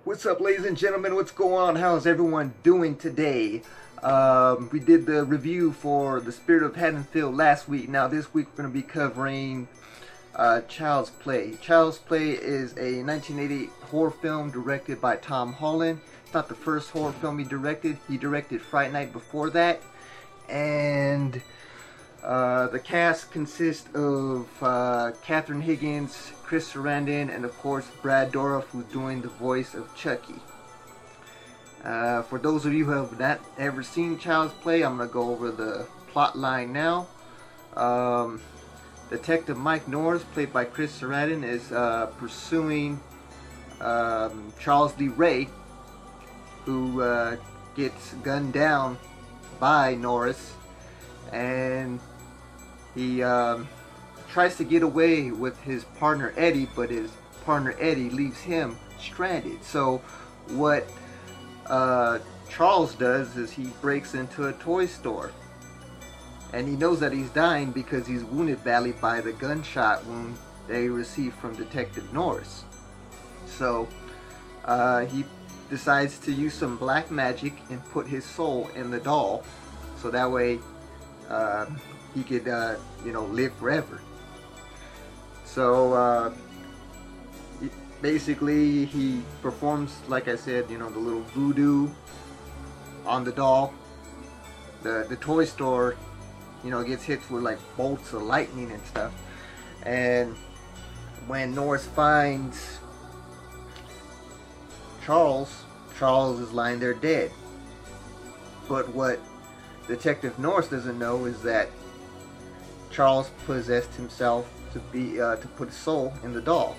What's up, ladies and gentlemen? What's going on? How's everyone doing today? We did the review for The Spirit of Haddonfield last week. Now, this week we're going to be covering Child's Play. Child's Play is a 1988 horror film directed by Tom Holland. It's not the first horror film he directed. He directed Fright Night before that. And the cast consists of Katherine Higgins, Chris Sarandon, and of course Brad Dourif, who's doing the voice of Chucky. For those of you who have not ever seen Child's Play, I'm going to go over the plot line now. Detective Mike Norris, played by Chris Sarandon, is pursuing Charles Lee Ray, who gets gunned down by Norris, and he tries to get away with his partner Eddie, but his partner Eddie leaves him stranded. So what Charles does is he breaks into a toy store, and he knows that he's dying because he's wounded badly by the gunshot wound that he received from Detective Norris. So he decides to use some black magic and put his soul in the doll, so that way he could live forever. So basically he performs, like I said, the little voodoo on the doll. The toy store gets hit with like bolts of lightning and stuff, and when Norris finds Charles is lying there dead. But what Detective Norris doesn't know is that Charles possessed himself to put his soul in the doll.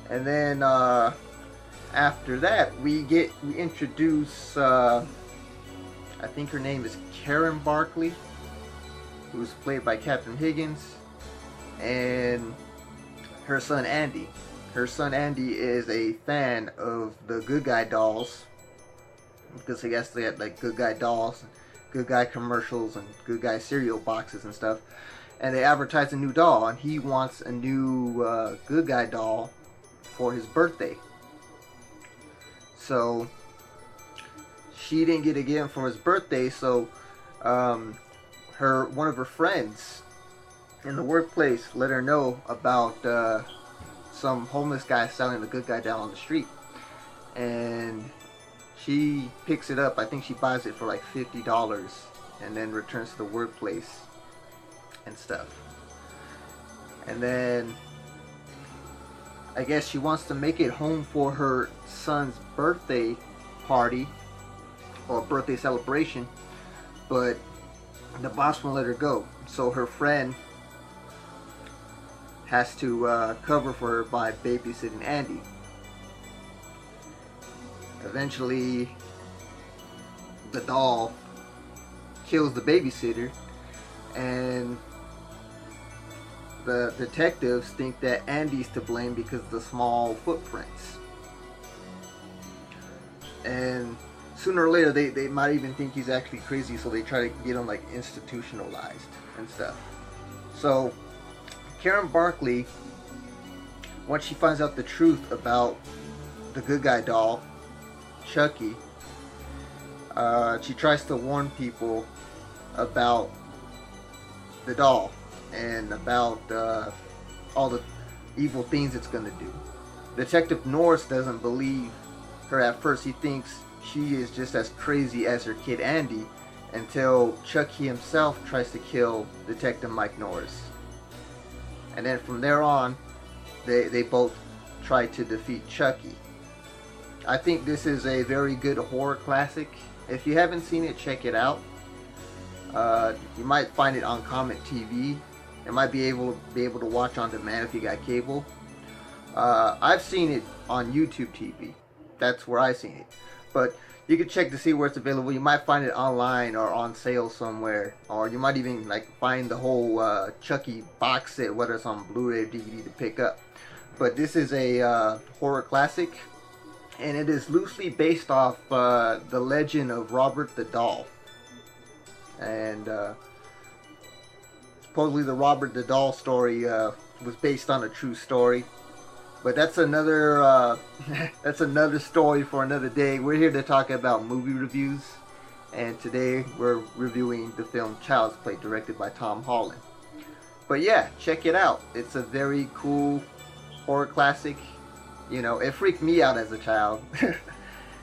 And then after that, we introduce I think her name is Karen Barkley, who's played by Katherine Higgins, and her son Andy. Her son Andy is a fan of the Good Guy dolls, because I guess they had like Good Guy dolls, Good Guy commercials, and Good Guy cereal boxes and stuff. And they advertise a new doll, and he wants a new Good Guy doll for his birthday. So she didn't get to get him for his birthday, so one of her friends in the workplace let her know about some homeless guy selling the Good Guy doll on the street, and she picks it up. I think she buys it for like $50 and then returns to the workplace and stuff. And then I guess she wants to make it home for her son's birthday party or birthday celebration, but the boss won't let her go. So her friend has to cover for her by babysitting Andy. Eventually, the doll kills the babysitter, and the detectives think that Andy's to blame because of the small footprints. And sooner or later, they might even think he's actually crazy, so they try to get him like institutionalized and stuff. So Karen Barkley, once she finds out the truth about the Good Guy doll, Chucky, she tries to warn people about the doll and about all the evil things it's going to do. Detective Norris doesn't believe her at first. He thinks she is just as crazy as her kid Andy, until Chucky himself tries to kill Detective Mike Norris. And then from there on, they both try to defeat Chucky. I think this is a very good horror classic. If you haven't seen it, check it out. You might find it on Comet TV. It might be able to watch on demand if you got cable. I've seen it on YouTube TV. That's where I've seen it. But you can check to see where it's available. You might find it online or on sale somewhere, or you might even find the whole Chucky box set, whether it's on Blu-ray or DVD, to pick up. But this is a horror classic, and it is loosely based off the legend of Robert the Doll. And supposedly the Robert the Doll story was based on a true story. But that's another that's another story for another day. We're here to talk about movie reviews, and today we're reviewing the film Child's Play, directed by Tom Holland. But yeah, check it out. It's a very cool horror classic. You know, it freaked me out as a child.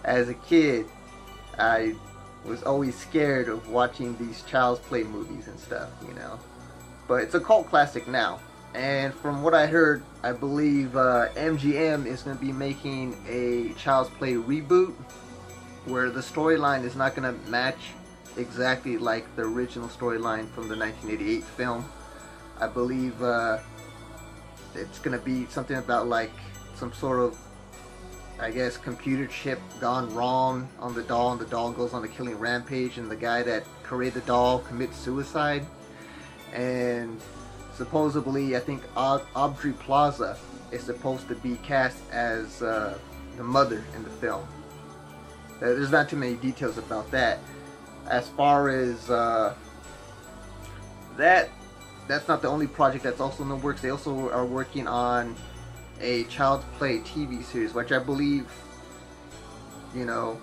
As a kid, I was always scared of watching these Child's Play movies and stuff, you know. But it's a cult classic now. And from what I heard, I believe MGM is going to be making a Child's Play reboot where the storyline is not going to match exactly like the original storyline from the 1988 film. I believe it's going to be something about like some sort of, I guess, computer chip gone wrong on the doll, and the doll goes on a killing rampage, and the guy that created the doll commits suicide. And supposedly, I think Aubrey Plaza is supposed to be cast as the mother in the film. There's not too many details about that. As far as that's not the only project that's also in the works. They also are working on a Child's Play TV series, which I believe, you know,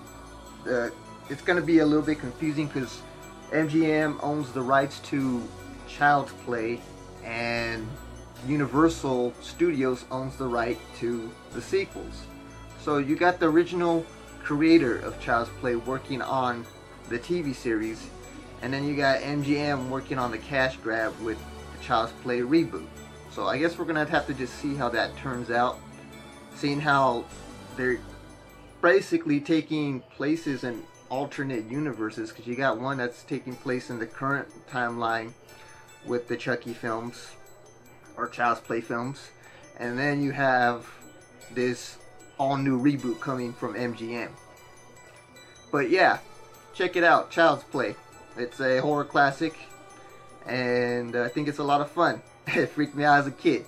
it's going to be a little bit confusing because MGM owns the rights to Child's Play, and Universal Studios owns the right to the sequels. So you got the original creator of Child's Play working on the TV series, and then you got MGM working on the cash grab with the Child's Play reboot. So I guess we're gonna have to just see how that turns out, seeing how they're basically taking places in alternate universes, because you got one that's taking place in the current timeline with the Chucky films or Child's Play films, and then you have this all new reboot coming from MGM. But yeah, check it out, Child's Play. It's a horror classic, and I think it's a lot of fun. It freaked me out as a kid.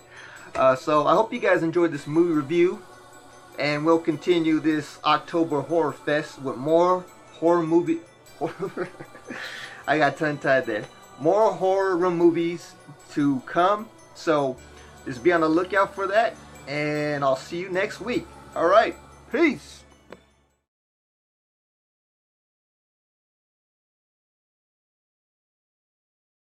So I hope you guys enjoyed this movie review, and we'll continue this October Horror Fest with more horror movie. I got tongue-tied there. More horror movies to come, so just be on the lookout for that, and I'll see you next week. Alright, peace!